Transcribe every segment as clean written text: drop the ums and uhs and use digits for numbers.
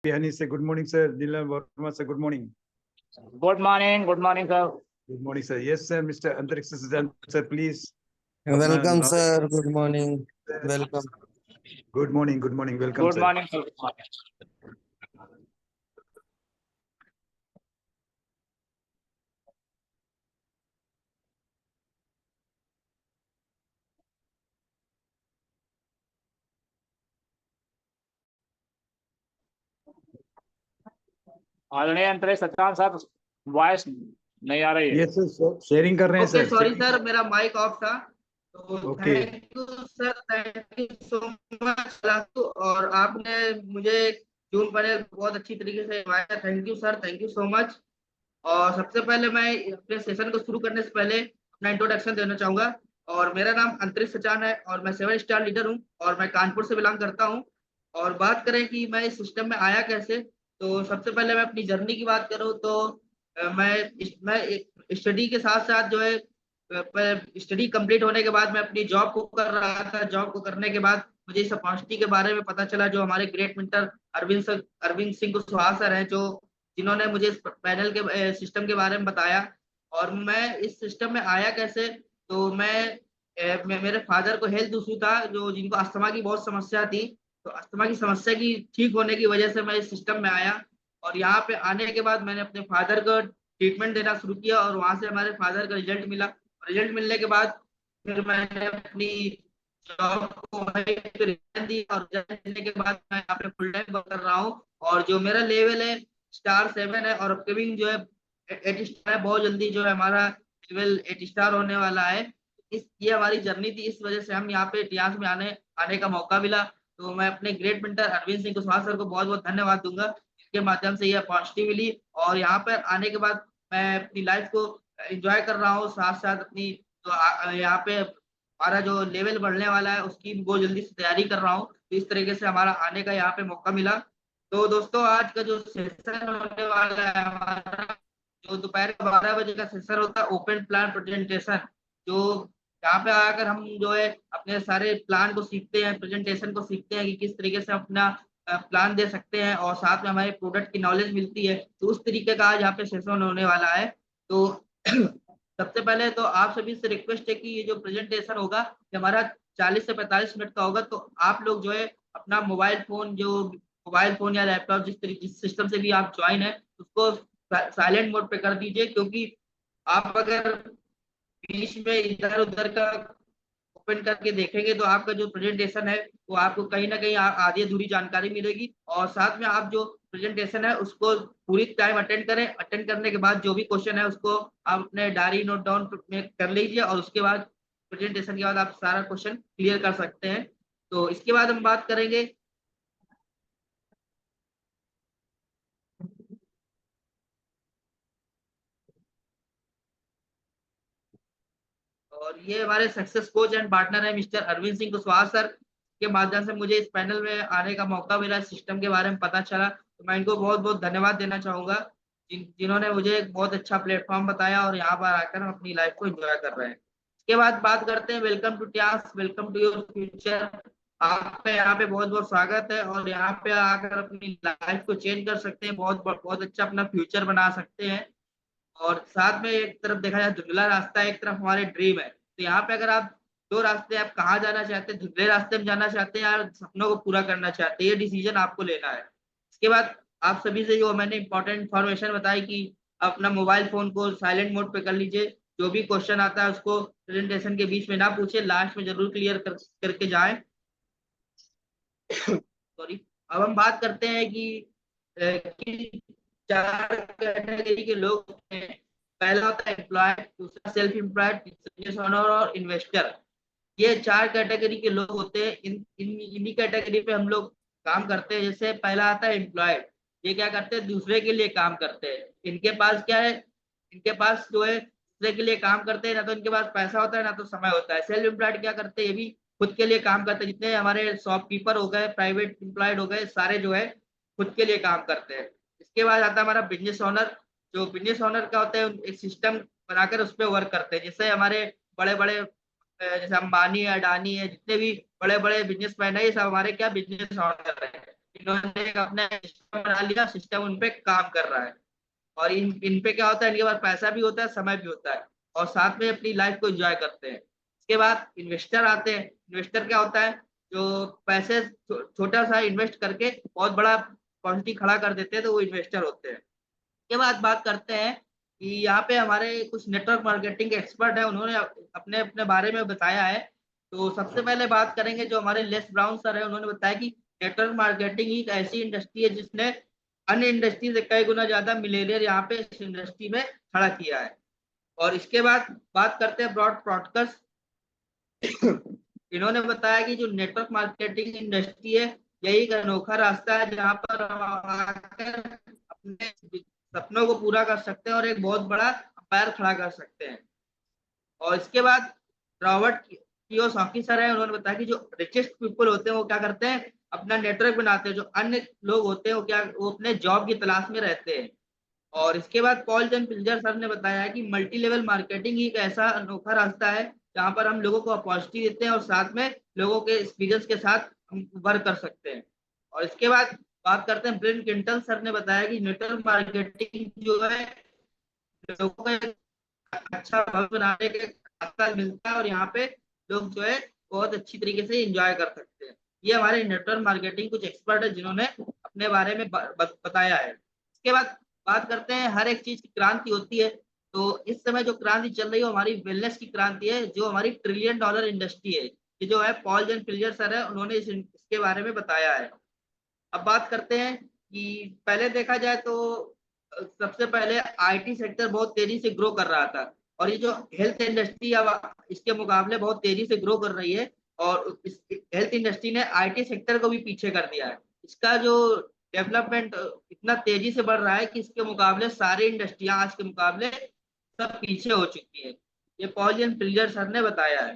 Bihani say good morning, sir. Dilan Verma say good morning. Good morning, sir. Good morning, sir. Yes, sir. Mr. Antariksh sir, please. Welcome, sir. Good morning. Welcome. Good morning. Good morning. Welcome, Good sir. morning, sir. Good morning. आदरणीय अंतरिक्ष सत्यान साहब, voice नहीं आ रही है। Yes, sir. Sharing कर रहे हैं, okay sir. Sorry sir, मेरा माइक ऑफ था। तो Okay. Thank you sir, thank you so much. और आपने मुझे जून पैनल बहुत अच्छी तरीके से invite, thank you sir, thank you so much. और सबसे पहले मैं अपने सेशन को शुरू करने से पहले अपना इंट्रोडक्शन देना चाहूंगा। और मेरा नाम अंतरिक्ष सचान है और मैं 7 स्टार लीडर हूँ और मैं कानपुर से बिलोंग करता हूँ। और बात करें कि मैं इस सिस्टम में आया कैसे, तो सबसे पहले मैं अपनी जर्नी की बात करूँ तो मैं स्टडी के साथ साथ जो है स्टडी कंप्लीट होने के बाद मैं अपनी जॉब को कर रहा था। जॉब को करने के बाद मुझे इस अपॉर्चुनिटी के बारे में पता चला, जो हमारे great mentor Arvind Singh Kushwaha sir हैं, जो जिन्होंने मुझे इस पैनल के सिस्टम के बारे में बताया। और मैं इस सिस्टम में आया कैसे, तो मैं मेरे फादर को हेल्थ इशू था, जो जिनको अस्थमा की बहुत समस्या थी। तो अस्थमा की समस्या की ठीक होने की वजह से मैं इस सिस्टम में आया। और यहाँ पे आने के बाद मैंने अपने फादर को ट्रीटमेंट देना शुरू किया और वहां से हमारे फादर का रिजल्ट मिला। रिजल्ट मिलने के बाद फिर मैंने अपनी जॉब को वहीं पे रिजाइन दी और रिजाइन देने के बाद मैं यहाँ पे फुल टाइम वर्क कर रहा हूँ। और जो मेरा लेवल है स्टार 7 है और अपकमिंग जो है 8 स्टार है। बहुत जल्दी जो है हमारा लेवल 8 स्टार होने वाला है। ये हमारी जर्नी थी, इस वजह से हम यहाँ पे इतिहास में आने का मौका मिला। तो मैं अपने great mentor Arvind Singh Kushwaha sir को बहुत बहुत धन्यवाद दूंगा, जिसके माध्यम से ये अपॉर्चुनिटी मिली। और यहाँ पर आने के बाद मैं अपनी लाइफ को एंजॉय कर रहा हूँ, साथ साथ अपनी तो यहाँ पे हमारा जो लेवल बढ़ने वाला है उसकी बहुत जल्दी से तैयारी कर रहा हूँ। तो इस तरीके से हमारा आने का यहाँ पे मौका मिला। तो दोस्तों, आज का जो सेशन होने वाला है हमारा, जो दोपहर के 12 बजे का सेशन होता है ओपन प्लान प्रेजेंटेशन, जो यहाँ पे आकर हम जो है अपने सारे प्लान को सीखते हैं, प्रेजेंटेशन को सीखते हैं कि किस तरीके से अपना प्लान दे सकते हैं और साथ में हमारे प्रोडक्ट की नॉलेज मिलती है। तो उस तरीके का आज यहाँ पे सेशन होने वाला है। तो सबसे पहले तो आप सभी से रिक्वेस्ट है कि ये जो प्रेजेंटेशन होगा ये हमारा 40 से 45 मिनट का होगा। तो आप लोग जो है अपना मोबाइल फोन या लैपटॉप जिस सिस्टम से भी आप ज्वाइन है उसको साइलेंट मोड पे कर दीजिए, क्योंकि आप अगर बीच में इधर उधर का ओपन करके देखेंगे तो आपका जो प्रेजेंटेशन है वो आपको कहीं ना कहीं आधी अधूरी जानकारी मिलेगी। और साथ में आप जो प्रेजेंटेशन है उसको पूरी टाइम अटेंड करें। अटेंड करने के बाद जो भी क्वेश्चन है उसको आप अपने डायरी नोट डाउन में कर लीजिए और उसके बाद प्रेजेंटेशन के बाद आप सारा क्वेश्चन क्लियर कर सकते हैं। तो इसके बाद हम बात करेंगे और ये हमारे सक्सेस कोच एंड पार्टनर है मिस्टर अरविंद सिंह कुशवाहा सर के माध्यम से मुझे इस पैनल में आने का मौका मिला, सिस्टम के बारे में पता चला। तो मैं इनको बहुत बहुत धन्यवाद देना चाहूंगा, जिन्होंने मुझे एक बहुत अच्छा प्लेटफॉर्म बताया और यहाँ पर आकर हम अपनी लाइफ को एंजॉय कर रहे हैं। इसके बाद बात करते हैं वेलकम टू ट्यास, वेलकम टू योर फ्यूचर। आपका यहाँ पे बहुत बहुत स्वागत है और यहाँ पे आकर अपनी लाइफ को चेंज कर सकते हैं, बहुत बहुत अच्छा अपना फ्यूचर बना सकते हैं। और साथ में एक तरफ देखा जाए धुंधला रास्ता है, एक तरफ हमारे ड्रीम है। तो यहाँ पे अगर आप दो रास्ते, आप कहाँ जाना चाहते हैं, धुंधले रास्ते में जाना चाहते हैं या सपनों को पूरा करना चाहते हैं, ये डिसीजन आपको लेना है। इसके बाद आप सभी से जो मैंने इंपॉर्टेंट इन्फॉर्मेशन बताई कि अपना मोबाइल फोन को साइलेंट मोड पे कर लीजिए, जो भी क्वेश्चन आता है उसको प्रेजेंटेशन के बीच में ना पूछे, लास्ट में जरूर क्लियर करके जाए। सॉरी। अब हम बात करते हैं कि 4 कैटेगरी के लोग हैं। पहला होता है एम्प्लॉयड, दूसरा सेल्फ एम्प्लॉयड, बिजनेस ओनर और इन्वेस्टर। ये 4 कैटेगरी के लोग होते हैं। इन्हीं कैटेगरी पे हम लोग काम करते हैं। जैसे पहला आता है एम्प्लॉयड, ये क्या करते हैं, दूसरे के लिए काम करते हैं। इनके पास क्या है, इनके पास जो है दूसरे के लिए काम करते हैं, ना तो इनके पास पैसा होता है ना तो समय होता है। सेल्फ एम्प्लॉयड क्या करते हैं, ये भी खुद के लिए काम करते हैं। जितने हमारे शॉपकीपर हो गए, प्राइवेट एम्प्लॉयड हो गए, सारे जो है खुद के लिए काम करते हैं। इसके बाद आता है हमारा बिजनेस ओनर। जो बिजनेस ओनर का होता है, एक सिस्टम बनाकर उस पर वर्क करते हैं। जैसे हमारे बड़े बड़े जैसे अंबानी है, अडानी है, जितने भी बड़े बड़े बिजनेसमैन है, ये सब हमारे क्या बिजनेस ओनर है। इन्होंने एक अपना सिस्टम बना लिया, सिस्टम उन पे काम कर रहा है। और इन पे क्या होता है, इनके पास पैसा भी होता है, समय भी होता है, और साथ में अपनी लाइफ को एंजॉय करते हैं। इसके बाद इन्वेस्टर आते हैं। इन्वेस्टर क्या होता है, जो पैसे छोटा सा इन्वेस्ट करके बहुत बड़ा क्वांटिटी खड़ा कर देते हैं, तो वो इन्वेस्टर होते हैं। इसके बाद बात करते हैं कि यहाँ पे हमारे कुछ नेटवर्क मार्केटिंग एक्सपर्ट है, उन्होंने अपने अपने बारे में बताया है। तो सबसे पहले बात करेंगे जो हमारे लेस ब्राउन सर है, उन्होंने बताया कि नेटवर्क मार्केटिंग एक ऐसी इंडस्ट्री है जिसने अन्य इंडस्ट्री से कई गुना ज्यादा मिलेनियर यहाँ पे इस इंडस्ट्री में खड़ा किया है। और इसके बाद बात करते हैं ब्रॉड ब्रॉडकास्ट। इन्होंने बताया कि जो नेटवर्क मार्केटिंग इंडस्ट्री है, यही एक अनोखा रास्ता है जहाँ पर हम आकर अपने सपनों को पूरा कर सकते हैं और एक बहुत बड़ा पैर खड़ा कर सकते हैं। और इसके बाद रॉबर्ट कियोसाकी सर है, उन्होंने बताया कि जो रिचेस्ट पीपल होते हैं वो क्या करते हैं, अपना नेटवर्क बनाते हैं। जो अन्य लोग होते हैं वो अपने जॉब की तलाश में रहते हैं। और इसके बाद पॉल जन पिल्जर सर ने बताया है कि मल्टी लेवल मार्केटिंग एक ऐसा अनोखा रास्ता है जहाँ पर हम लोगों को अपॉर्चुनिटी देते हैं और साथ में लोगों के एक्सपीरियंस के साथ हम वर्क कर सकते हैं। और इसके बाद बात करते हैं ब्रेन किंटल सर ने बताया कि नेटवर्क मार्केटिंग जो है लोगों को अच्छा भविष्य बनाने के रास्ता मिलता है, और यहाँ पे लोग जो है बहुत अच्छी तरीके से एंजॉय कर सकते हैं। ये हमारे नेटवर्क मार्केटिंग कुछ एक्सपर्ट है जिन्होंने अपने बारे में बताया है। इसके बाद बात करते हैं, हर एक चीज की क्रांति होती है। तो इस समय जो क्रांति चल रही है वो हमारी वेलनेस की क्रांति है, जो हमारी $1 ट्रिलियन इंडस्ट्री है। ये जो है पॉल जन पिल्जर सर है, उन्होंने इसके बारे में बताया है। अब बात करते हैं कि पहले देखा जाए तो सबसे पहले आईटी सेक्टर बहुत तेजी से ग्रो कर रहा था, और ये जो हेल्थ इंडस्ट्री अब इसके मुकाबले बहुत तेजी से ग्रो कर रही है, और इस हेल्थ इंडस्ट्री ने आईटी सेक्टर को भी पीछे कर दिया है। इसका जो डेवलपमेंट इतना तेजी से बढ़ रहा है कि इसके मुकाबले सारी इंडस्ट्रियां आज के मुकाबले सब पीछे हो चुकी है। ये पॉल जन पिल्जर सर ने बताया है।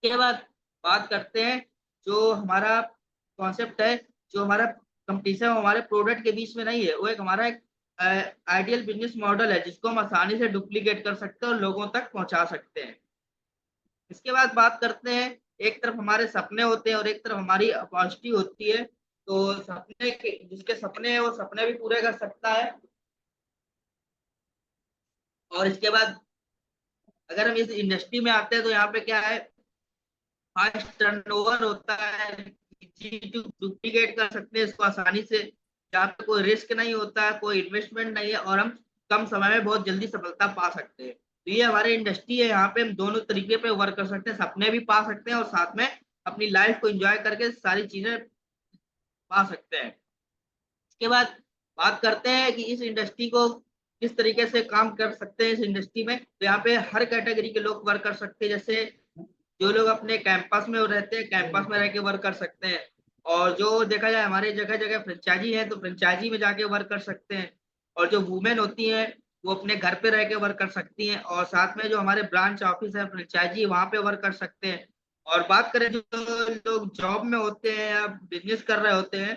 के बाद बात करते हैं जो हमारा कॉन्सेप्ट है, जो हमारा कंपटीशन हमारे प्रोडक्ट के बीच में नहीं है, वो एक हमारा एक आइडियल बिजनेस मॉडल है जिसको हम आसानी से डुप्लीकेट कर सकते हैं और लोगों तक पहुंचा सकते हैं। इसके बाद बात करते हैं, एक तरफ हमारे सपने होते हैं और एक तरफ हमारी अपॉर्चुनिटी होती है। तो सपने जिसके सपने हैं वो सपने भी पूरे कर सकता है। और इसके बाद अगर हम इस इंडस्ट्री में आते हैं तो यहाँ पे क्या है, फास्ट टर्नओवर होता है, डुप्लीकेट कर सकते हैं इसको आसानी से। यहाँ पे कोई रिस्क नहीं होता है, कोई इन्वेस्टमेंट नहीं है, और हम कम समय में बहुत जल्दी सफलता पा सकते हैं। तो ये हमारी इंडस्ट्री है, यहाँ पे हम दोनों तरीके पे वर्क कर सकते हैं, सपने भी पा सकते हैं और साथ में अपनी लाइफ को एंजॉय करके सारी चीजें पा सकते हैं। इसके बाद बात करते हैं कि इस इंडस्ट्री को किस तरीके से काम कर सकते हैं। इस इंडस्ट्री में तो यहाँ पे हर कैटेगरी के लोग वर्क कर सकते हैं। जैसे जो लोग अपने कैंपस में रहते हैं, कैंपस में रह के वर्क कर सकते हैं। और जो देखा जाए हमारे जगह जगह फ्रेंचाइजी है, तो फ्रेंचाइजी में जाके वर्क कर सकते हैं। और जो वुमेन होती हैं वो अपने घर पे रह के वर्क कर सकती हैं, और साथ में जो हमारे ब्रांच ऑफिस है फ्रेंचाइजी, वहाँ पे वर्क कर सकते हैं। और बात करें जो लोग जॉब में होते हैं या बिजनेस कर रहे होते हैं,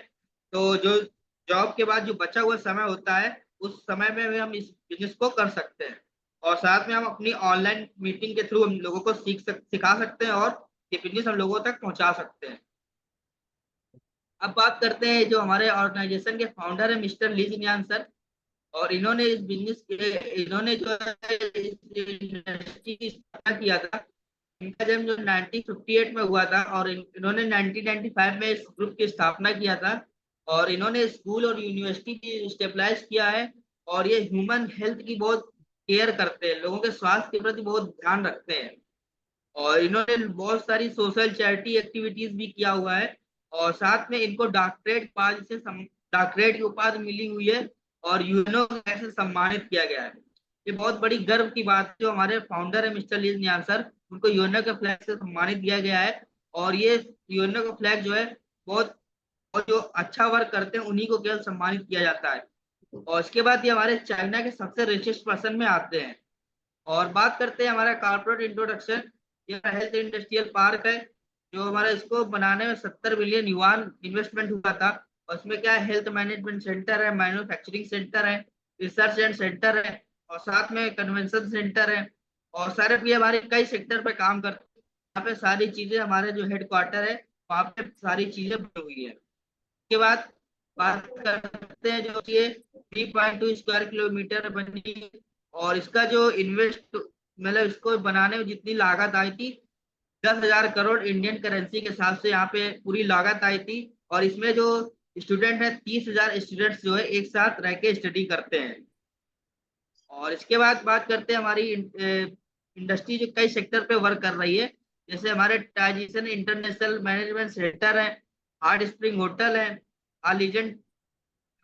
तो जो जॉब के बाद जो बचा हुआ समय होता है, उस समय में भी हम इस बिजनेस को कर सकते हैं। और साथ में हम अपनी ऑनलाइन मीटिंग के थ्रू हम लोगों को सिखा सकते हैं और ये बिजनेस हम लोगों तक पहुंचा सकते हैं। अब बात करते हैं जो हमारे ऑर्गेनाइजेशन के फाउंडर है मिस्टर ली जिनयान सर, और इन्होंने इस बिजनेस के इन्होंने जो है इंडस्ट्री की स्थापना किया था। इनका जन्म जो 1958 में हुआ था, और इन्होंने 1995 में इस ग्रुप की स्थापना किया था। और इन्होंने स्कूल और यूनिवर्सिटी भी स्टेबलाइज किया है, और ये ह्यूमन हेल्थ की बहुत केयर करते हैं, लोगों के स्वास्थ्य के प्रति बहुत ध्यान रखते हैं। और इन्होंने बहुत सारी सोशल चैरिटी एक्टिविटीज भी किया हुआ है, और साथ में इनको डॉक्टरेट की उपाधि मिली हुई है, और यूएनओ से सम्मानित किया गया है। ये बहुत बड़ी गर्व की बात है। जो हमारे फाउंडर है मिस्टर ली जिनयान सर, उनको यूएनओ के फ्लैग से सम्मानित किया गया है। और ये यूएनओ का फ्लैग जो है बहुत, और जो अच्छा वर्क करते हैं उन्हीं को केवल सम्मानित किया जाता है। और इसके बाद ये हमारे चाइना के सबसे रिचेस्ट पर्सन में आते हैं। और बात करते हैं हमारा कॉर्पोरेट इंट्रोडक्शन। ये हेल्थ इंडस्ट्रियल पार्क है, जो हमारा इसको बनाने में 70 बिलियन युआन इन्वेस्टमेंट हुआ था। और इसमें क्या है, हेल्थ मैनेजमेंट सेंटर है, मैन्युफैक्चरिंग सेंटर है, रिसर्च एंड सेंटर है, और साथ में कन्वेंशन सेंटर है, और सारे भी हमारे कई सेक्टर पे काम करते हैं। यहाँ पे सारी चीजें हमारे जो हेडक्वार्टर है वहाँ पे सारी चीजें बनी हुई है। के बाद बात करते हैं जो ये 3.2 स्क्वायर किलोमीटर बनी, और इसका जो इन्वेस्ट मतलब इसको बनाने में जितनी लागत आई थी 10,000 करोड़ इंडियन करेंसी के हिसाब से यहाँ पे पूरी लागत आई थी। और इसमें जो स्टूडेंट है 30,000 स्टूडेंट्स जो है एक साथ रह के स्टडी करते हैं। और इसके बाद बात करते हैं हमारी इंडस्ट्री जो कई सेक्टर पे वर्क कर रही है, जैसे हमारे टाइजिसन इंटरनेशनल मैनेजमेंट सेंटर है, हार्ट स्प्रिंग होटल है, आलीजेंट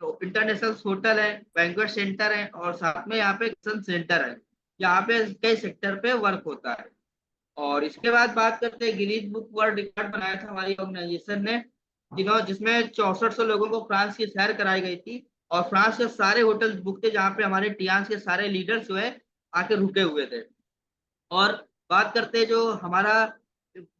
इंटरनेशनल होटल है, बैंक्वेट सेंटर है, और साथ में यहाँ पे एक्शन सेंटर है। यहाँ पे कई सेक्टर पे वर्क होता है। और इसके बाद बात करते हैं गिनीज बुक वर्ल्ड रिकॉर्ड बनाया था हमारी ऑर्गेनाइजेशन ने, जिसमें 6400 लोगों को फ्रांस की सैर कराई गई थी, और फ्रांस के सारे होटल बुक थे जहाँ पे हमारे टियान्स के सारे लीडर्स जो है आके रुके हुए थे। और बात करते हैं जो हमारा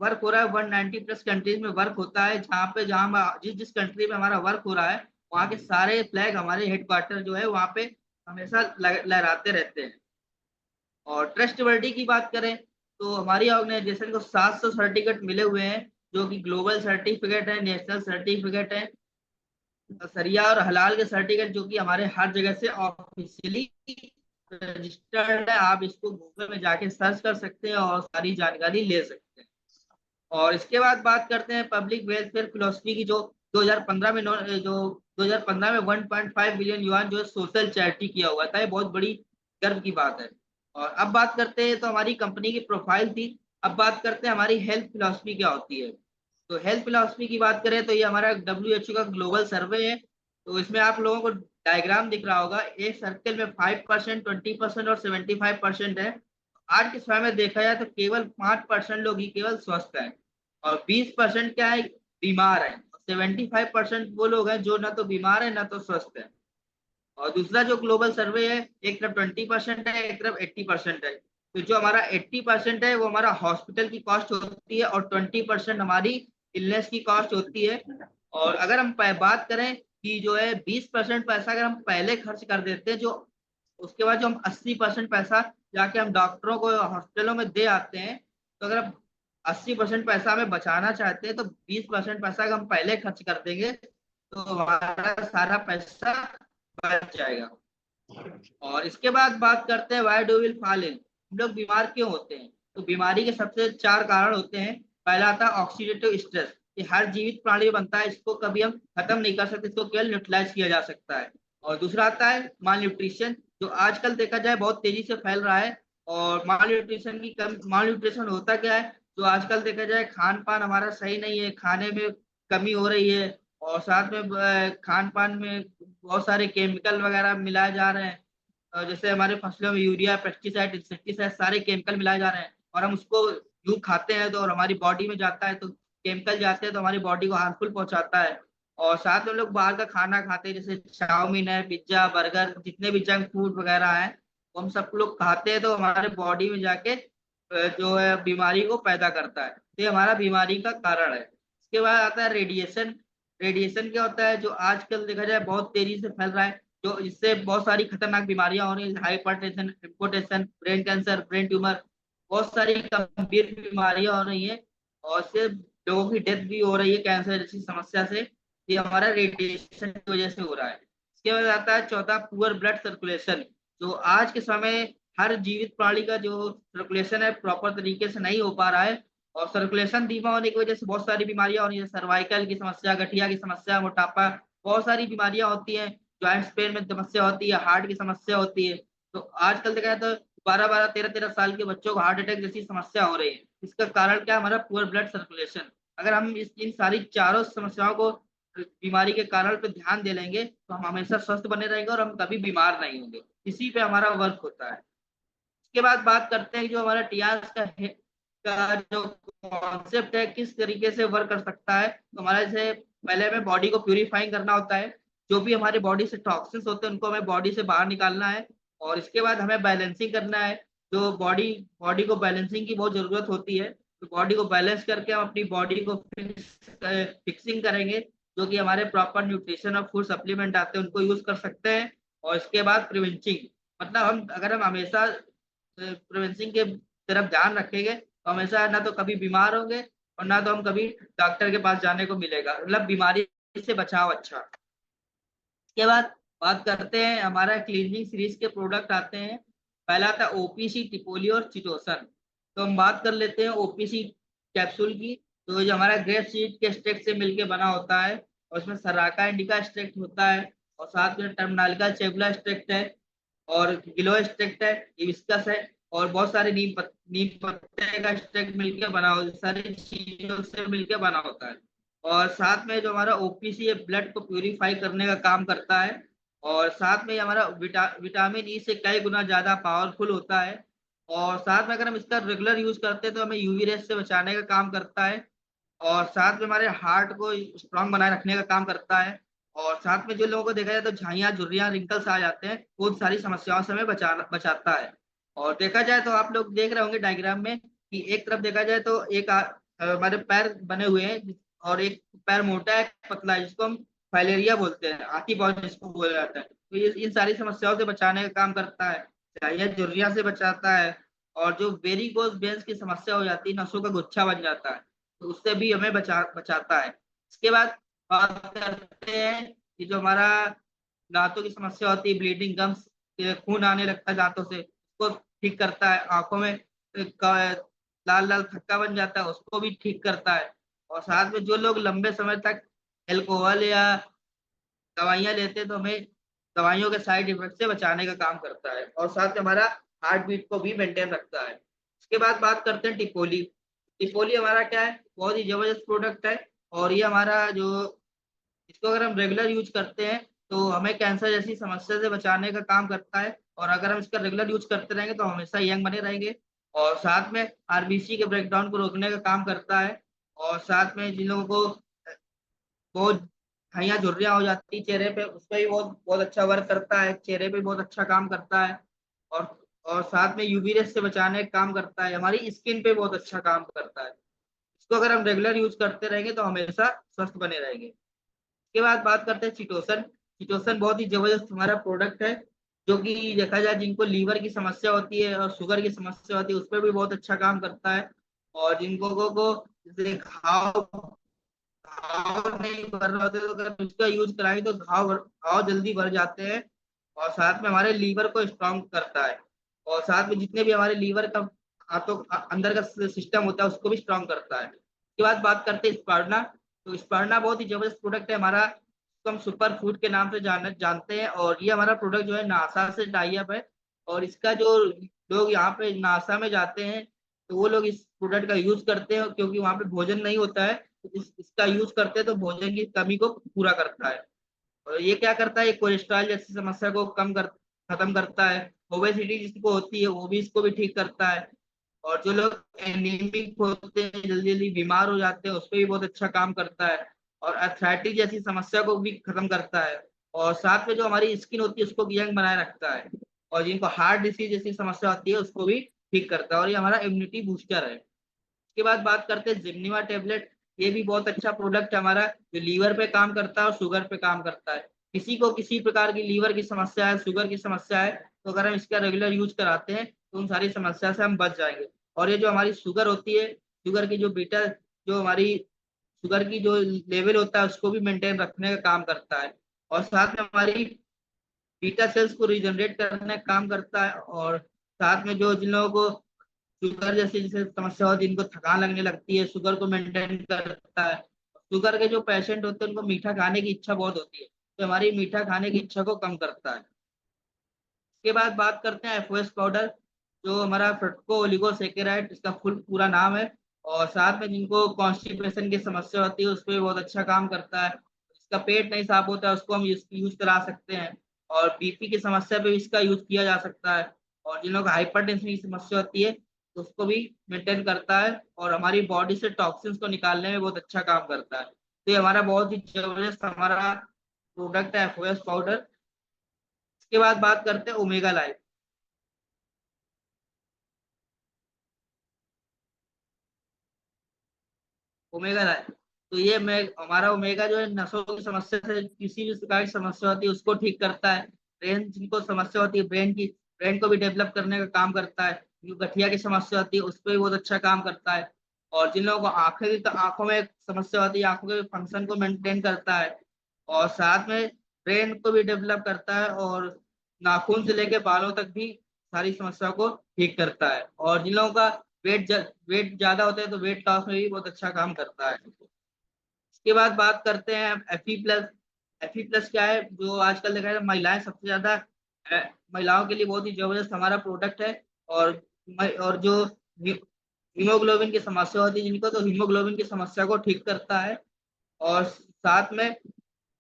वर्क हो रहा है 190 प्लस कंट्रीज में वर्क होता है, जहाँ जिस जिस कंट्री में हमारा वर्क हो रहा है वहाँ के सारे फ्लैग हमारे हेडक्वार्टर जो है वहाँ पे हमेशा लहराते रहते हैं। और ट्रस्टेबिलिटी की बात करें तो हमारी ऑर्गेनाइजेशन को 700 सर्टिफिकेट मिले हुए हैं, जो कि ग्लोबल सर्टिफिकेट है, नेशनल सर्टिफिकेट है, सरिया और हलाल के सर्टिफिकेट, जो कि हमारे हर जगह से ऑफिशियली रजिस्टर्ड है। आप इसको गूगल में जाके सर्च कर सकते हैं और सारी जानकारी ले सकते हैं। और इसके बाद बात करते हैं पब्लिक वेलफेयर फिलोसफी की, जो 2015 में 1.5 बिलियन युआन जो है सोशल चैरिटी किया हुआ था। ये बहुत बड़ी गर्व की बात है। और अब बात करते हैं तो हमारी कंपनी की प्रोफाइल थी। अब बात करते हैं हमारी हेल्थ फिलोसफी क्या होती है। तो हेल्थ फिलोसफी की बात करें तो ये हमारा WHO का ग्लोबल सर्वे है। तो इसमें आप लोगों को डायग्राम दिख रहा होगा, एक सर्कल में 5%, 20% और 75% है। आज के समय में देखा जाए तो केवल 5% लोग ही केवल स्वस्थ हैं, और 20% क्या है, बीमार है। 75% वो लोग हैं जो ना तो बीमार है ना तो स्वस्थ है। और दूसरा जो ग्लोबल सर्वे है, एक तरफ 20% है, एक तरफ 80% है। तो जो हमारा 80% है वो हमारा हॉस्पिटल की कॉस्ट होती है, और 20% हमारी इलनेस की कॉस्ट होती है। और अगर हम बात करें कि जो है 20% पैसा अगर हम पहले खर्च कर देते हैं, जो उसके बाद जो हम 80% पैसा जाके हम डॉक्टरों को हॉस्पिटलों में दे आते हैं, तो अगर 80% पैसा हमें बचाना चाहते हैं तो 20% पैसा अगर हम पहले खर्च कर देंगे तो हमारा सारा पैसा बच जाएगा। और इसके बाद बात करते हैं why do will fall in, हम लोग बीमार क्यों होते हैं। तो बीमारी के सबसे 4 कारण होते हैं। पहला आता है ऑक्सीडेटिव स्ट्रेस, ये हर जीवित प्राणी में बनता है, इसको कभी हम खत्म नहीं कर सकते, इसको केवल न्यूट्रलाइज किया जा सकता है। और दूसरा आता है माल न्यूट्रिशन, जो आजकल देखा जाए बहुत तेजी से फैल रहा है। और माल न्यूट्रिशन होता क्या है, जो आजकल देखा जाए खान पान हमारा सही नहीं है, खाने में कमी हो रही है, और साथ में खान पान में बहुत सारे केमिकल वगैरह मिलाए जा रहे हैं। जैसे हमारे फसलों में यूरिया, पेस्टिसाइड, इंसेक्टिसाइड सारे केमिकल मिलाए जा रहे हैं, और हम उसको यूं खाते हैं तो और हमारी बॉडी में जाता है तो केमिकल जाते हैं तो हमारी बॉडी को हार्मफुल पहुंचाता है। और साथ में लोग बाहर का खाना खाते हैं, जैसे चाउमीन है, पिज्जा, बर्गर, जितने भी जंक फूड वगैरह है वो हम सब लोग खाते हैं, तो हमारे बॉडी में जाके जो है बीमारी को पैदा करता है। तो ये हमारा बीमारी का कारण है। इसके बाद आता है रेडिएशन। रेडिएशन क्या होता है, जो आजकल देखा जाए बहुत तेजी से फैल रहा है, जो इससे बहुत सारी खतरनाक बीमारियां हो रही है, hypertension, hypotension, brain cancer, brain tumour, बहुत सारी गंभीर बीमारियां हो रही है, और इससे लोगों की डेथ भी हो रही है कैंसर जैसी समस्या से। ये हमारा रेडिएशन की वजह से हो रहा है। इसके बाद आता है चौथा, पुअर ब्लड सर्कुलेशन, जो आज के समय हर जीवित प्राणी का जो सर्कुलेशन है प्रॉपर तरीके से नहीं हो पा रहा है, और सर्कुलेशन धीमा होने की वजह से बहुत सारी बीमारियां हो रही है, सर्वाइकल की समस्या, गठिया की समस्या, मोटापा, बहुत सारी बीमारियां होती हैं, ज्वाइंट्स पेन में समस्या होती है, हार्ट की समस्या होती है। तो आजकल देखा जाए तो 12-12, 13-13 साल के बच्चों को हार्ट अटैक जैसी समस्या हो रही है। इसका कारण क्या है, हमारा पुअर ब्लड सर्कुलेशन। अगर हम इन सारी चारों समस्याओं को, बीमारी के कारण पे ध्यान दे लेंगे तो हम हमेशा स्वस्थ बने रहेंगे और हम कभी बीमार नहीं होंगे। इसी पे हमारा वर्क होता है। इसके बाद बात करते हैं जो हमारा टीआरएस का जो कॉन्सेप्ट है किस तरीके से वर्क कर सकता है। तो हमारा जैसे पहले हमें बॉडी को प्यूरिफाइंग करना होता है, जो भी हमारे बॉडी से टॉक्सिन्स होते हैं उनको हमें बॉडी से बाहर निकालना है। और इसके बाद हमें बैलेंसिंग करना है, जो बॉडी को बैलेंसिंग की बहुत जरूरत होती है। तो बॉडी को बैलेंस करके हम अपनी बॉडी को फिक्सिंग करेंगे, जो कि हमारे प्रॉपर न्यूट्रिशन और फूड सप्लीमेंट आते हैं उनको यूज कर सकते हैं। और इसके बाद प्रिवेंचिंग, मतलब हम हमेशा प्रिवेंशिंग के तरफ ध्यान रखेंगे तो हमेशा ना तो कभी बीमार होंगे और ना तो हम कभी डॉक्टर के पास जाने को मिलेगा, मतलब बीमारी से बचाव अच्छा। इसके बाद बात करते हैं, हमारा क्लीनिंग सीरीज के प्रोडक्ट आते हैं। पहला आता है ओपीसी, टिपोली और चिटोसन। तो हम बात कर लेते हैं ओपीसी कैप्सूल की। तो ये जो हमारा ग्रेप सीड के एक्सट्रैक्ट से मिलके बना होता है, और इसमें सराका इंडिका एक्सट्रैक्ट होता है, और साथ में टर्मिनालिका चेबुला एक्सट्रैक्ट है, और गिलो एक्सट्रैक्ट है, हिबिस्कस है, और बहुत सारे नीम पत्ते का एक्सट्रैक्ट मिलके बना हो, सारी चीजों से मिलके बना होता है। और साथ में जो हमारा ओपीसी है, ब्लड को प्यूरिफाई करने का काम करता है। और साथ में ये हमारा विटामिन ई से कई गुना ज्यादा पावरफुल होता है। और साथ में अगर हम इसका रेगुलर यूज करते हैं तो हमें यूवी रेस से बचाने का काम करता है। और साथ में हमारे हार्ट को स्ट्रांग बनाए रखने का काम करता है। और साथ में जो लोगों को देखा जाए तो झाइयाँ, झुर्रियाँ, रिंकल्स आ जाते हैं, वो सारी समस्याओं से हमें बचाता है। और देखा जाए तो आप लोग देख रहे होंगे डायग्राम में कि एक तरफ देखा जाए तो एक हमारे पैर बने हुए हैं, और एक पैर मोटा है, पतला है, जिसको हम फाइलेरिया बोलते हैं, हाथी पाँव जिसको बोला जाता है। तो ये इन सारी समस्याओं से बचाने का काम करता है, झाइयाँ, झुर्रियाँ से बचाता है। और जो वेरिकोज वेन्स की समस्या हो जाती है, नसों का गुच्छा बन जाता है, तो उससे भी हमें बचाता है। इसके बाद बात करते हैं कि जो हमारा दांतों की समस्या होती है, ब्लीडिंग गम्स, खून आने लगता है दांतों से, उसको ठीक करता है। आंखों में लाल लाल थक्का बन जाता है, उसको भी ठीक करता है। और साथ में जो लोग लंबे समय तक एल्कोहल या दवाइयां लेते हैं, तो हमें दवाइयों के साइड इफेक्ट से बचाने का काम करता है। और साथ में हमारा हार्ट बीट को भी मेंटेन रखता है। इसके बाद बात करते हैं टिपोली। टिपोली हमारा क्या है, बहुत ही जबरदस्त प्रोडक्ट है। और ये हमारा जो, इसको अगर हम रेगुलर यूज करते हैं तो हमें कैंसर जैसी समस्या से बचाने का काम करता है। और अगर हम इसका रेगुलर यूज करते रहेंगे तो हमेशा यंग बने रहेंगे। और साथ में आरबीसी के ब्रेकडाउन को रोकने का काम करता है। और साथ में जिन लोगों को बहुत झाइयाँ, झुर्रियाँ हो जाती है चेहरे पे, उस पर भी बहुत बहुत अच्छा वर्क करता है, चेहरे पे बहुत अच्छा काम करता है। और और साथ में यूवी रेस से बचाने का काम करता है, हमारी स्किन पे बहुत अच्छा काम करता है। इसको अगर हम रेगुलर यूज करते रहेंगे तो हमेशा स्वस्थ बने रहेंगे। इसके बाद बात करते हैं चिटोसन। चिटोसन बहुत ही जबरदस्त हमारा प्रोडक्ट है, जो कि देखा जाए जिनको लीवर की समस्या होती है और शुगर की समस्या होती है, उस पर भी बहुत अच्छा काम करता है। और जिनको को जैसे घाव नहीं भर रहे होते, तो अगर उसका यूज कराएं तो घाव जल्दी भर जाते हैं। और साथ में हमारे लीवर को स्ट्रॉन्ग करता है। और साथ में जितने भी हमारे लीवर का हाथों अंदर का सिस्टम होता है, उसको भी स्ट्रॉन्ग करता है। उसके बाद बात करते हैं स्पार्ना। तो स्पार्ना बहुत ही जबरदस्त प्रोडक्ट है हमारा, इसको हम सुपर फूड के नाम से जानते हैं। और ये हमारा प्रोडक्ट जो है नासा से टाई अप है। और इसका जो लोग यहाँ पे नासा में जाते हैं, तो वो लोग इस प्रोडक्ट का यूज करते हैं, क्योंकि वहाँ पे भोजन नहीं होता है। तो इसका यूज करते हैं तो भोजन की कमी को पूरा करता है। और ये क्या करता है, ये कोलेस्ट्रॉल जैसी समस्या को खत्म करता है। ओबेसिटी जिसको होती है वो भी इसको भी ठीक करता है। और जो लोग एनीमिक होते हैं, जल्दी जल्दी बीमार हो जाते हैं, उस पर भी बहुत अच्छा काम करता है। और अर्थराइटिस जैसी समस्या को भी खत्म करता है। और साथ में जो हमारी स्किन होती है उसको यंग बनाए रखता है। और जिनको हार्ट डिसीज जैसी समस्या होती है उसको भी ठीक करता है। और ये हमारा इम्यूनिटी बूस्टर है। उसके बाद बात करते हैं जिम्नीवा टेबलेट। ये भी बहुत अच्छा प्रोडक्ट है हमारा, जो लीवर पे काम करता है और शुगर पे काम करता है। किसी को किसी प्रकार की लीवर की समस्या है, शुगर की समस्या है, तो अगर हम इसका रेगुलर यूज कराते हैं तो उन सारी समस्या से हम बच जाएंगे। और ये जो हमारी शुगर होती है, शुगर की जो बीटा, जो हमारी शुगर की जो लेवल होता है, उसको भी मेंटेन रखने का काम करता है। और साथ में हमारी बीटा सेल्स को रिजनरेट करने का काम करता है। और साथ में जो जिन लोगों को शुगर जैसी जैसे समस्या होती है, जिनको थकान लगने लगती है, शुगर को मेंटेन करता है। शुगर के जो पेशेंट होते हैं उनको मीठा खाने की इच्छा बहुत होती है, तो हमारी मीठा खाने की इच्छा को कम करता है। इसके बाद बात करते हैं एफओएस पाउडर, जो हमारा फ्रुक्टो ओलिगोसैकेराइड इसका फुल पूरा नाम है। और साथ में जिनको कॉन्स्टिपेशन की समस्या होती है उस पर बहुत अच्छा काम करता है। इसका पेट नहीं साफ होता है, उसको हम यूज करा सकते हैं। और बीपी की समस्या पे भी इसका यूज किया जा सकता है। और जिन लोग हाइपरटेंशन की समस्या होती है तो उसको भी मेंटेन करता है। और हमारी बॉडी से टॉक्सिन्स को निकालने में बहुत अच्छा काम करता है। तो ये हमारा बहुत ही जबरदस्त हमारा प्रोडक्ट है एफओएस पाउडर। इसके बाद बात करते हैं ओमेगा लाइफ। ओमेगा लाइफ, तो ये मैं हमारा ओमेगा जो है नसों की समस्या से, किसी भी प्रकार की समस्या होती है उसको ठीक करता है। ब्रेन जिनको समस्या होती है ब्रेन की, ब्रेन को भी डेवलप करने का काम करता है। जो गठिया की समस्या होती है उस पर भी बहुत अच्छा काम करता है। और जिन लोगों को आंखों में समस्या होती है, आंखों के फंक्शन को मेंटेन करता है। और साथ में ब्रेन को भी डेवलप करता है और नाखून से लेके बालों तक भी सारी समस्याओं को ठीक करता है। और जिन लोगों का वेट ज्यादा होता है तो वेट लॉस में भी बहुत अच्छा काम करता है। इसके बाद बात करते हैं Fe+। Fe+ क्या है, जो आजकल देखा जाए महिलाएं सबसे ज्यादा महिलाओं के लिए बहुत ही जबरदस्त हमारा प्रोडक्ट है। और जो हीमोग्लोबिन की समस्या होती है जिनको, तो हीमोग्लोबिन की समस्या को ठीक करता है। और साथ में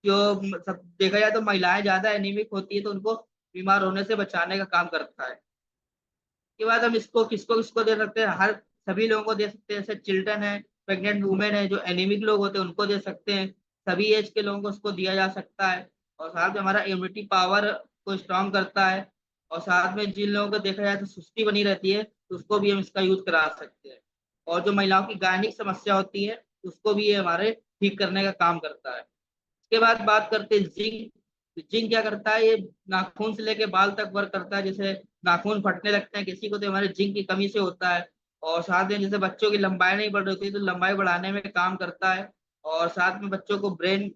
जो सब देखा जाए तो महिलाएं ज्यादा एनीमिक होती है तो उनको बीमार होने से बचाने का काम करता है। के बाद हम इसको किसको किसको दे सकते हैं, हर सभी लोगों को दे सकते हैं। जैसे चिल्ड्रन है, प्रेग्नेंट वुमेन है, जो एनीमिक लोग होते हैं उनको दे सकते हैं। सभी एज के लोगों को इसको दिया जा सकता है। और साथ में हमारा इम्यूनिटी पावर को स्ट्रॉन्ग करता है। और साथ में जिन लोगों को देखा जाए तो सुस्ती बनी रहती है तो उसको भी हम इसका यूज करा सकते हैं। और जो महिलाओं की गायनिक समस्या होती है उसको भी ये हमारे ठीक करने का काम करता है। इसके बाद बात करते हैं जिंक। जिंक क्या करता है, ये नाखून से लेके बाल तक वर्क करता है। जैसे नाखून फटने लगते हैं किसी को तो हमारे जिंक की कमी से होता है। और साथ में जैसे बच्चों की लंबाई नहीं बढ़ रही होती तो लंबाई बढ़ाने में काम करता है। और साथ में बच्चों को ब्रेन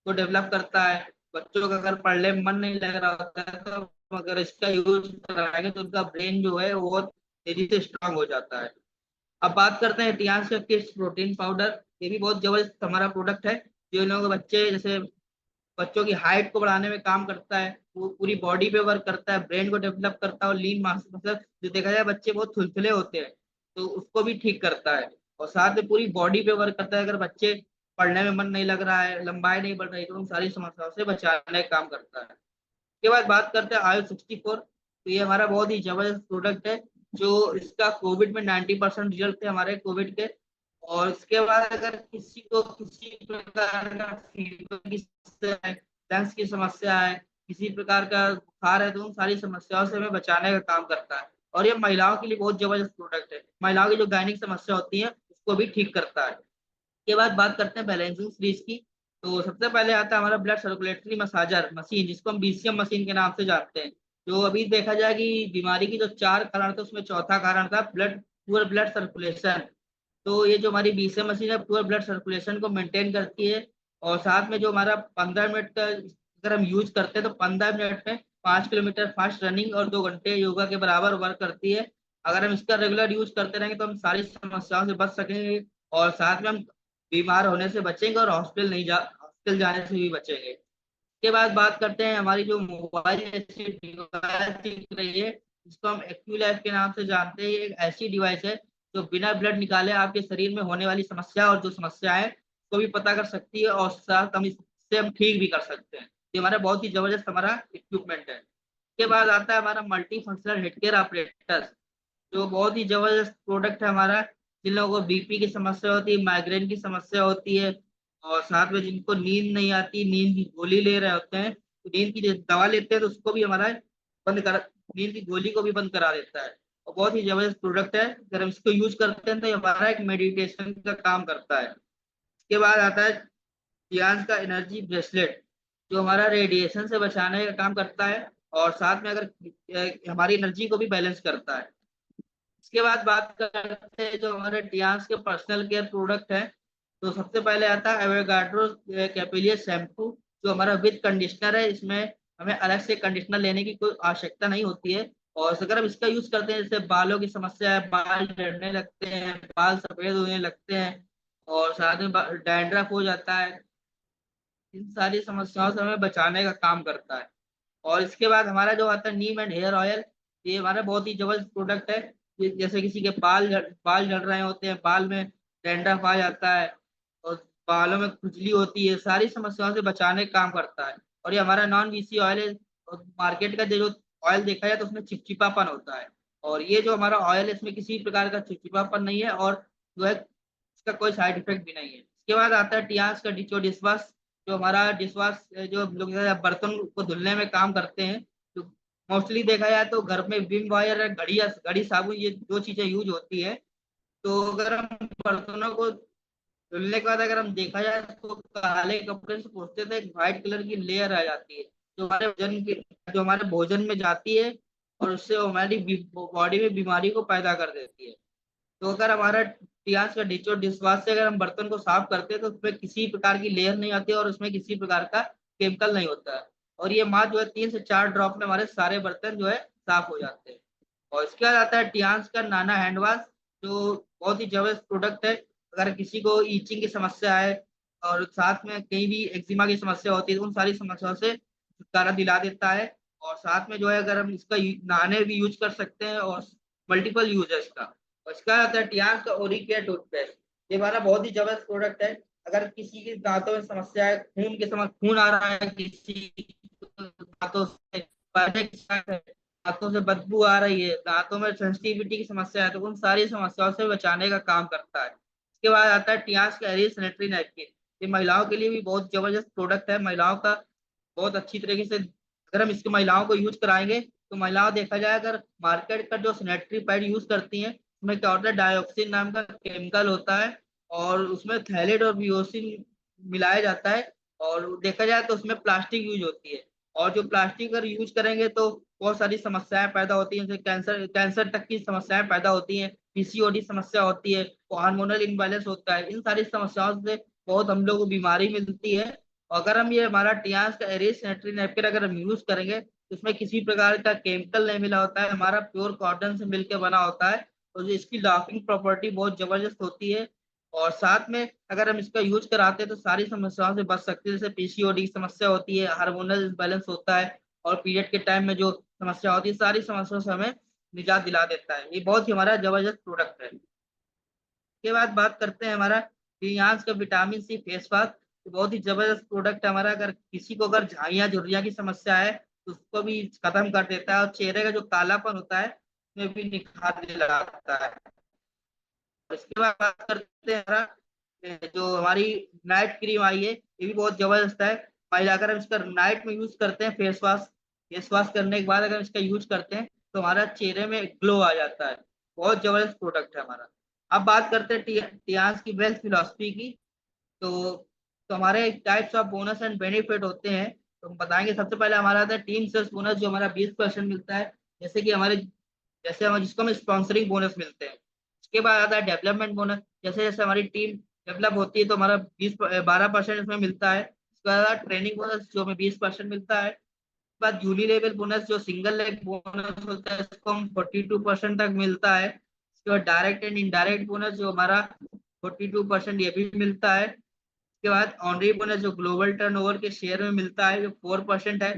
को डेवलप करता है। बच्चों का अगर पढ़ने में मन नहीं लग रहा होता है तो अगर इसका यूज कराएंगे तो उनका ब्रेन जो है वो तेजी से स्ट्रांग हो जाता है। अब बात करते हैं टियांस का किड्स प्रोटीन पाउडर। ये भी बहुत जबरदस्त हमारा प्रोडक्ट है। जो लोगों के बच्चे, जैसे बच्चों की हाइट को बढ़ाने में काम करता है, वो पूरी बॉडी पे वर्क करता है, ब्रेन को डेवलप करता है। और लीन मास, मतलब जो देखा जाए बच्चे बहुत थुलथुले होते हैं तो उसको भी ठीक करता है। और साथ में पूरी बॉडी पे वर्क करता है। अगर बच्चे पढ़ने में मन नहीं लग रहा है, लंबाई नहीं बढ़ रही, तो उन सारी समस्याओं से बचाने का काम करता है। उसके बाद बात करते हैं आयु 64। तो ये हमारा बहुत ही जबरदस्त प्रोडक्ट है। जो इसका कोविड में 90% रिजल्ट थे हमारे कोविड के। और इसके बाद अगर किसी को किसी प्रकार का फीवर की समस्या है, लंग्स की समस्या है, किसी प्रकार का बुखार है, तो उन सारी समस्याओं से हमें बचाने का काम करता है। और ये महिलाओं के लिए बहुत जबरदस्त प्रोडक्ट है। महिलाओं की जो गायनिक समस्या होती है उसको भी ठीक करता है। के बाद बात करते हैं बैलेंसिंग सीरीज की। तो सबसे पहले आता है हमारा ब्लड सर्कुलेटरी मसाजर मशीन, जिसको हम BCM मशीन के नाम से जानते हैं। जो अभी देखा जाए कि बीमारी की जो 4 कारण थे उसमें चौथा कारण था पुअर ब्लड सर्कुलेशन। तो ये जो हमारी BCM मशीन है पुअर ब्लड सर्कुलेशन को मेंटेन करती है। और साथ में जो हमारा 15 मिनट का अगर हम यूज करते हैं तो 15 मिनट में 5 किलोमीटर फास्ट रनिंग और 2 घंटे योगा के बराबर वर्क करती है। अगर हम इसका रेगुलर यूज करते रहेंगे तो हम सारी समस्याओं से बच सकेंगे। और साथ में हम बीमार होने से बचेंगे और हॉस्पिटल जाने से भी बचेंगे। इसके बाद बात करते हैं हमारी जो मोबाइल ऐसी डिवाइस दिख रही है, जिसको हम एक्यूलाइफ के नाम से जानते हैं। ये एक ऐसी डिवाइस है जो बिना ब्लड निकाले आपके शरीर में होने वाली समस्या और जो समस्या है उसको भी पता कर सकती है। और साथ हम इससे हम ठीक भी कर सकते हैं। ये हमारा बहुत ही जबरदस्त हमारा इक्विपमेंट है। इसके बाद आता है हमारा multi functional head care operator, जो बहुत ही जबरदस्त प्रोडक्ट है हमारा। जिन लोगों को BP की समस्या होती है, माइग्रेन की समस्या होती है, और साथ में जिनको नींद नहीं आती, नींद की गोली ले रहे होते हैं, तो नींद की दवा लेते हैं तो उसको भी हमारा बंद कर, नींद की गोली को भी बंद करा देता है। और बहुत ही जबरदस्त प्रोडक्ट है। अगर हम इसको यूज करते हैं तो ये हमारा एक मेडिटेशन का काम करता है। इसके बाद आता है जियांस का एनर्जी ब्रेसलेट, जो हमारा रेडिएशन से बचाने का काम करता है। और साथ में अगर हमारी एनर्जी को भी बैलेंस करता है। इसके बाद बात करते हैं जो हमारे टियांस के पर्सनल केयर प्रोडक्ट है। तो सबसे पहले आता है एवोगाड्रो कैपिलियर शैम्पू, जो हमारा विद कंडीशनर है। इसमें हमें अलग से कंडीशनर लेने की कोई आवश्यकता नहीं होती है। और अगर हम इसका यूज करते हैं, जैसे बालों की समस्या है, बाल झड़ने लगते हैं, बाल सफेद होने लगते हैं, और साथ में डैंड्रफ हो जाता है, इन सारी समस्याओं से हमें बचाने का काम करता है। और इसके बाद हमारा जो आता है नीम एंड हेयर ऑयल, ये हमारा बहुत ही जबरदस्त प्रोडक्ट है। जैसे किसी के बाल झड़ रहे होते हैं, बाल में डैंड्रफ आ जाता है, और बालों में खुजली होती है, सारी समस्याओं से बचाने का काम करता है। और ये हमारा नॉन VC ऑयल है। और मार्केट का जो ऑयल देखा जाए तो उसमें चिपचिपापन होता है, और ये जो हमारा ऑयल है इसमें किसी प्रकार का चिपचिपापन नहीं है, और जो है इसका कोई साइड इफेक्ट भी नहीं है। इसके बाद आता है टियांस का डिचो डिशवाश, जो हमारा डिशवाश जो लोग बर्तन को धुलने में काम करते हैं। तो मोस्टली देखा जाए तो घर में विम बॉयर, घड़ी साबुन, ये 2 चीजें यूज होती है। तो अगर हम बर्तनों को धुलने के बाद अगर हम देखा जाए तो काले कपड़े से पोंछते तो एक व्हाइट कलर की लेयर आ जाती है, जो हमारे भोजन में जाती है, और उससे हमारी बॉडी में बीमारी को पैदा कर देती है। तो अगर हमारा टियांस का डिचो डिशवाश से अगर हम बर्तन को साफ करते हैं तो उसमें किसी प्रकार की लेयर नहीं आती है, और उसमें किसी प्रकार का केमिकल नहीं होता है। और ये मात्र जो है 3 से 4 ड्रॉप में हमारे सारे बर्तन जो है साफ हो जाते हैं। और इसके बाद आता है टियांस का नाना हैंड वॉश, जो बहुत ही जबरदस्त प्रोडक्ट है। अगर किसी को ईचिंग की समस्या है और साथ में कहीं भी एक्जिमा की समस्या होती है तो उन सारी समस्याओं से छुटकारा दिला देता है। और साथ में जो है अगर हम इसका नहाने भी यूज कर सकते हैं और मल्टीपल यूज है इसका। और इसका आता है टियांस का ओरी केयर टूथपेस्ट। ये हमारा बहुत ही जबरदस्त प्रोडक्ट है। अगर किसी के दांतों में समस्या है, खून के समय खून आ रहा है, किसी दांतों से दांतों से बदबू आ रही है, दांतों में सेंसिटिविटी की समस्या है, तो उन सारी समस्याओं से बचाने का काम करता है। इसके बाद आता है टियांस का एरियल सैनिटरी नैपकिन। ये महिलाओं के लिए भी बहुत जबरदस्त प्रोडक्ट है। महिलाओं का बहुत अच्छी तरीके से अगर हम इसको महिलाओं को यूज कराएंगे तो महिलाओं देखा जाए अगर मार्केट का जो सैनिटरी पैड यूज करती हैं उसमें क्या होता है, डायोक्सिन नाम का केमिकल होता है और उसमें थैलेट और बियोसिन मिलाया जाता है। और देखा जाए तो उसमें प्लास्टिक यूज होती है। और जो प्लास्टिक अगर यूज करेंगे तो बहुत सारी समस्याएं पैदा होती हैं, जैसे कैंसर तक की समस्याएं पैदा होती हैं, पीसीओडी समस्या होती है, हार्मोनल इम्बैलेंस होता है। इन सारी समस्याओं से बहुत हम लोग को बीमारी मिलती है। अगर हम ये हमारा टियांस का एरियल सैनिटरी नैपकिन अगर हम यूज करेंगे तो इसमें किसी प्रकार का केमिकल नहीं मिला होता है, हमारा प्योर कॉटन से मिलकर बना होता है। और जो इसकी लास्टिंग प्रॉपर्टी बहुत जबरदस्त होती है। और साथ में अगर हम इसका यूज कराते हैं तो सारी समस्याओं से बच सकते हैं, जैसे पीसीओडी की समस्या होती है, हार्मोनल इम्बैलेंस होता है और पीरियड के टाइम में जो समस्या होती है, सारी समस्याओं से हमें निजात दिला देता है। ये बहुत ही हमारा जबरदस्त प्रोडक्ट है। के बाद बात करते हैं हमारा टियांस का विटामिन सी फेस वॉश। तो बहुत ही जबरदस्त प्रोडक्ट है हमारा। अगर किसी को अगर झाइयाँ झुर्रियाँ की समस्या है तो उसको भी खत्म कर देता है और चेहरे का जो कालापन होता है उसमें भी निखार दिलाता है। इसके बाद बात करते हैं हमारा जो हमारी नाइट क्रीम आई है, ये भी बहुत जबरदस्त है। पहले अगर हम इसका नाइट में यूज करते हैं फेस वॉश करने के बाद अगर इसका यूज करते हैं तो हमारा चेहरे में ग्लो आ जाता है। बहुत जबरदस्त प्रोडक्ट है हमारा। अब बात करते हैं टियांस की वेल्थ फिलॉसफी की। तो हमारे types of bonus and benefit होते हैं। तो हम बताएंगे, सबसे पहले हमारा आता है टीम सेल्स बोनस, जो हमारा 20% मिलता है। जैसे कि हमारे जैसे हम जिसको हमें स्पॉन्सरिंग बोनस मिलते हैं। उसके बाद आता है डेवलपमेंट बोनस। जैसे जैसे हमारी टीम डेवलप होती है तो हमारा 12% इसमें मिलता है। उसके बाद ट्रेनिंग बोनस जो हमें 20% मिलता है। उसके बाद यूनी लेवल बोनस जो सिंगल लेग बोनस होता है इसको हम 42% तक मिलता है। उसके बाद डायरेक्ट एंड इनडायरेक्ट बोनस जो हमारा 42% ये भी मिलता है। उसके बाद ऑनरी बोनस जो ग्लोबल टर्नओवर के शेयर में मिलता है जो 4% है।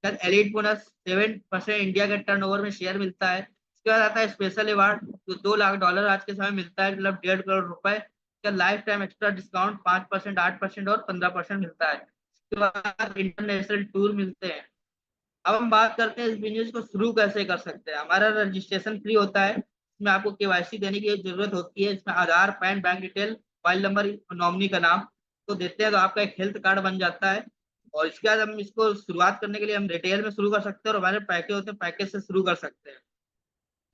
एलिट बोनस 7% इंडिया के टर्नओवर में शेयर मिलता है। उसके बाद आता है स्पेशल अवार्ड जो $2 लाख आज के समय मिलता है, मतलब 1.5 करोड़ रुपए। लाइफ टाइम एक्स्ट्रा डिस्काउंट 5%, 8% और 15% मिलता है। उसके बाद इंटरनेशनल टूर मिलते हैं। अब हम बात करते हैं इस बिजनेस को शुरू कैसे कर सकते हैं। हमारा रजिस्ट्रेशन फ्री होता है। इसमें आपको केवाईसी देने की जरूरत होती है। इसमें Aadhaar, PAN, bank detail, mobile number, nominee का नाम तो देते हैं तो आपका एक हेल्थ कार्ड बन जाता है। और इसके बाद हम इसको शुरुआत करने के लिए हम रिटेल में शुरू कर सकते हैं और हमारे पैकेज होते हैं, पैकेज से शुरू कर सकते हैं।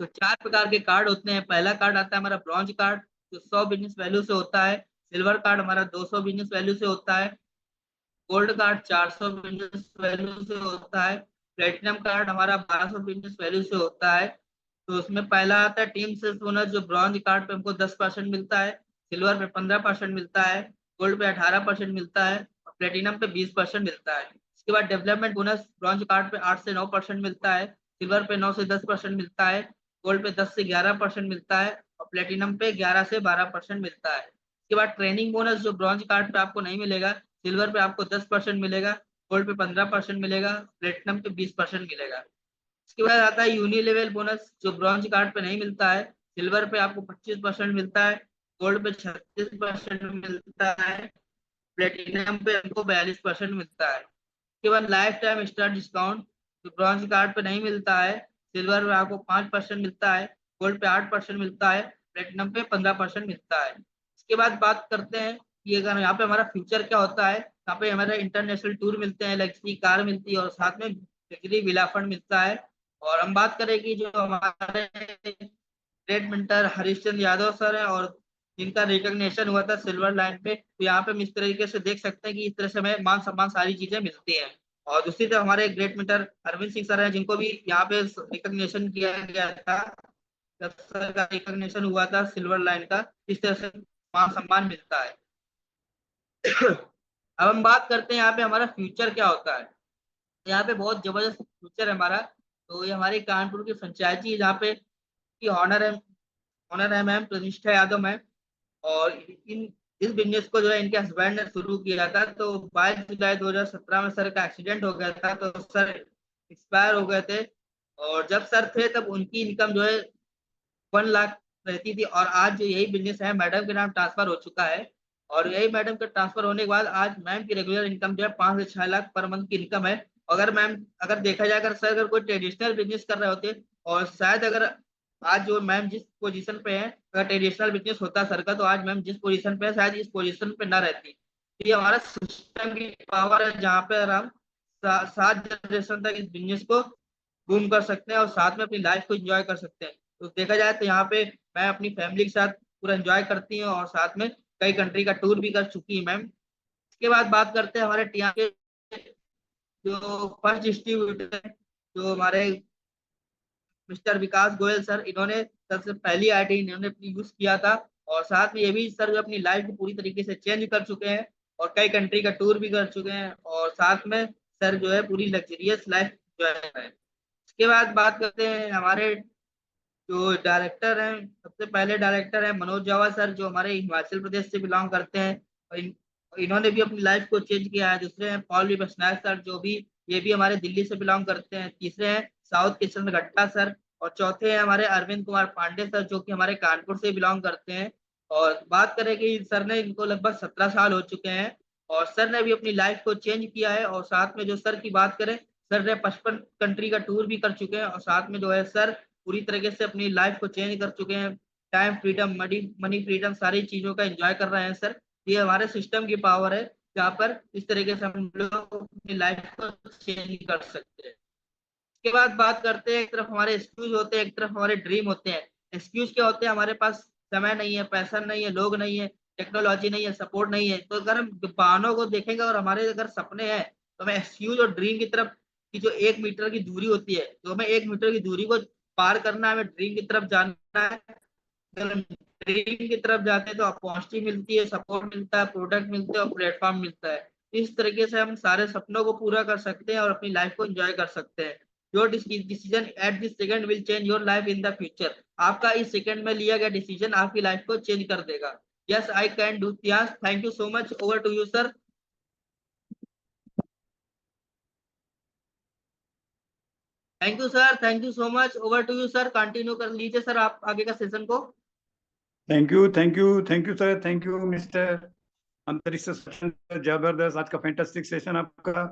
तो 4 प्रकार के कार्ड होते हैं। पहला कार्ड आता है हमारा ब्रॉन्ज कार्ड जो 100 बिजनेस वैल्यू से होता है। सिल्वर कार्ड हमारा 200 बिजनेस वैल्यू से होता है। गोल्ड कार्ड 400 बिजनेस वैल्यू से होता है। प्लेटिनम कार्ड हमारा 1200 बिजनेस वैल्यू से होता है। तो उसमें पहला आता है टीम सेल्स बोनस जो ब्रॉन्ज कार्ड पे हमको 10% मिलता है, सिल्वर पे 15% मिलता है, गोल्ड पे 18% मिलता है और प्लेटिनम पे 20% मिलता है। इसके बाद डेवलपमेंट बोनस ब्रॉन्ज कार्ड पे 8 से 9% मिलता है, सिल्वर पे 9 से 10% मिलता है, गोल्ड पे 10 से 11% मिलता है और प्लेटिनम पे 11 से 12% मिलता है। इसके बाद ट्रेनिंग बोनस जो ब्रॉन्ज कार्ड पे आपको नहीं मिलेगा, सिल्वर पे आपको 10% मिलेगा, गोल्ड पे 15% मिलेगा, प्लेटिनम पे 20% मिलेगा। इसके बाद आता है यूनी लेवल बोनस जो ब्रॉन्ज कार्ड पे नहीं मिलता है। सिल्वर पे आपको 25% मिलता है, गोल्ड पे 36% मिलता है, प्लेटिनम पे हमको 42% मिलता है। उसके बाद लाइफ टाइम स्टार डिस्काउंट जो ब्रॉन्ज कार्ड पे नहीं मिलता है। सिल्वर पे आपको 5% मिलता है, गोल्ड पे 8% मिलता है, प्लेटिनम पे 15% मिलता है। इसके बाद बात करते हैं कि अगर यहाँ पे हमारा फ्यूचर क्या होता है। यहाँ पे हमारा इंटरनेशनल टूर मिलते हैं, लग्जरी कार मिलती है और साथ में लग्जरी विला फंड मिलता है। और हम बात करें कि जो हमारे great mentor Harishchandra Yadav sir है और जिनका रिकॉग्निशन हुआ था सिल्वर लाइन पे, तो यहाँ पे हम इस तरीके से देख सकते हैं कि इस तरह से हमें मान सम्मान सारी चीजें मिलती हैं। और दूसरी तरफ हमारे great mentor Arvind Singh sir हैं जिनको भी यहाँ पे रिकॉग्निशन किया गया था, जब सर का रिकॉग्निशन हुआ था सिल्वर लाइन का, इस तरह से मान सम्मान मिलता है। अब हम बात करते हैं यहाँ पे हमारा फ्यूचर क्या होता है। यहाँ पे बहुत जबरदस्त फ्यूचर है हमारा। तो ये हमारी कानपुर की फ्रेंचाइजी है जहाँ पे की ऑनर है मैम प्रतिष्ठा यादव मैम। और इन इस बिजनेस को जो है इनके हस्बैंड ने शुरू किया था। तो 22 जुलाई 2017 में सर का एक्सीडेंट हो गया था, तो सर एक्सपायर हो गए थे। और जब सर थे तब उनकी इनकम जो है 1 लाख रहती थी, और आज जो यही बिजनेस है मैडम के नाम ट्रांसफर हो चुका है। और यही मैडम का ट्रांसफर होने के बाद आज मैम की रेगुलर इनकम जो है 5 से 6 लाख पर मंथ की इनकम है। अगर देखा जाए, अगर सर अगर कोई ट्रेडिशनल बिजनेस कर रहे होते, और शायद अगर आज जो मैम जिस पोजीशन पे है, अगर ट्रेडिशनल बिजनेस होता सर का, तो आज मैम जिस पोजीशन पे है शायद इस पोजीशन पे ना रहती। तो ये हमारा सिस्टम की पावर है जहाँ पे हम 7 जनरेशन तक इस बिजनेस को बूम कर सकते हैं और साथ में अपनी लाइफ को एंजॉय कर सकते हैं। तो देखा जाए तो यहाँ पे मैं अपनी फैमिली के साथ पूरा एंजॉय करती हूँ, और साथ में कई कंट्री का टूर भी कर चुकी है मैम। इसके बाद बात करते हैं हमारे टिया के जो फर्स्ट डिस्ट्रीब्यूटर है, जो हमारे मिस्टर विकास गोयल सर, इन्होंने सबसे पहली आईडी इन्होंने अपनी यूज किया था। और साथ में ये भी सर जो अपनी लाइफ को पूरी तरीके से चेंज कर चुके हैं, और कई कंट्री का टूर भी कर चुके हैं, और साथ में सर जो है पूरी लग्जरियस लाइफ जो है। इसके बाद बात करते हैं हमारे जो डायरेक्टर हैं, सबसे पहले डायरेक्टर है मनोज जावा सर, जो हमारे हिमाचल प्रदेश से बिलोंग करते हैं। और इन्होंने भी अपनी लाइफ को चेंज किया है। दूसरे हैं पॉल वी बसनायक सर, जो भी ये भी हमारे दिल्ली से बिलोंग करते हैं। तीसरे हैं साउथ किशन गट्टा सर। और चौथे हैं हमारे अरविंद कुमार पांडे सर, जो कि हमारे कानपुर से बिलोंग करते हैं। और बात करें कि सर ने इनको लगभग 17 साल हो चुके हैं, और सर ने भी अपनी लाइफ को चेंज किया है। और साथ में जो सर की बात करें, सर ने 55 कंट्री का टूर भी कर चुके हैं, और साथ में जो है सर पूरी तरीके से अपनी लाइफ को चेंज कर चुके हैं। टाइम फ्रीडम, मनी फ्रीडम, सारी चीजों का एंजॉय कर रहे हैं सर। ये हमारे सिस्टम की पावर है, जहाँ पर इस तरीके से हम लोग अपनी लाइफ को चेंज कर सकते हैं। इसके बाद बात करते हैं, एक तरफ हमारे एक्सक्यूज होते हैं, एक तरफ हमारे ड्रीम होते हैं। एक्सक्यूज क्या होते हैं, हमारे पास समय नहीं है, पैसा नहीं है, लोग नहीं है, टेक्नोलॉजी नहीं है, सपोर्ट नहीं है। तो अगर हम बहानों को देखेंगे और हमारे अगर सपने हैं, तो हमें एक्सक्यूज और ड्रीम की तरफ की जो 1 मीटर की दूरी होती है, तो हमें 1 मीटर की दूरी को पार करना है, हमें ड्रीम की तरफ जाना है। अगर हम ड्रीम की तरफ जाते हैं तो अपॉर्चुनिटी मिलती है, सपोर्ट मिलता है, प्रोडक्ट मिलते हैं और प्लेटफॉर्म मिलता है। इस तरीके से हम सारे सपनों को पूरा कर सकते हैं और अपनी लाइफ को एंजॉय कर सकते हैं। Your decision at this second will change your life in the future. आपका इस सेकंड में लिया गया डिसीजन आपकी लाइफ को चेंज कर देगा। Yes I can do. Yes, thank you so much. Over to you sir. Thank you sir, thank you so much. Over to you sir, continue कर लीजिए सर आप आगे का सेशन को। Thank you, thank you, thank you sir, thank you mister Antariksh. जबरदस्त आज का fantastic session आपका।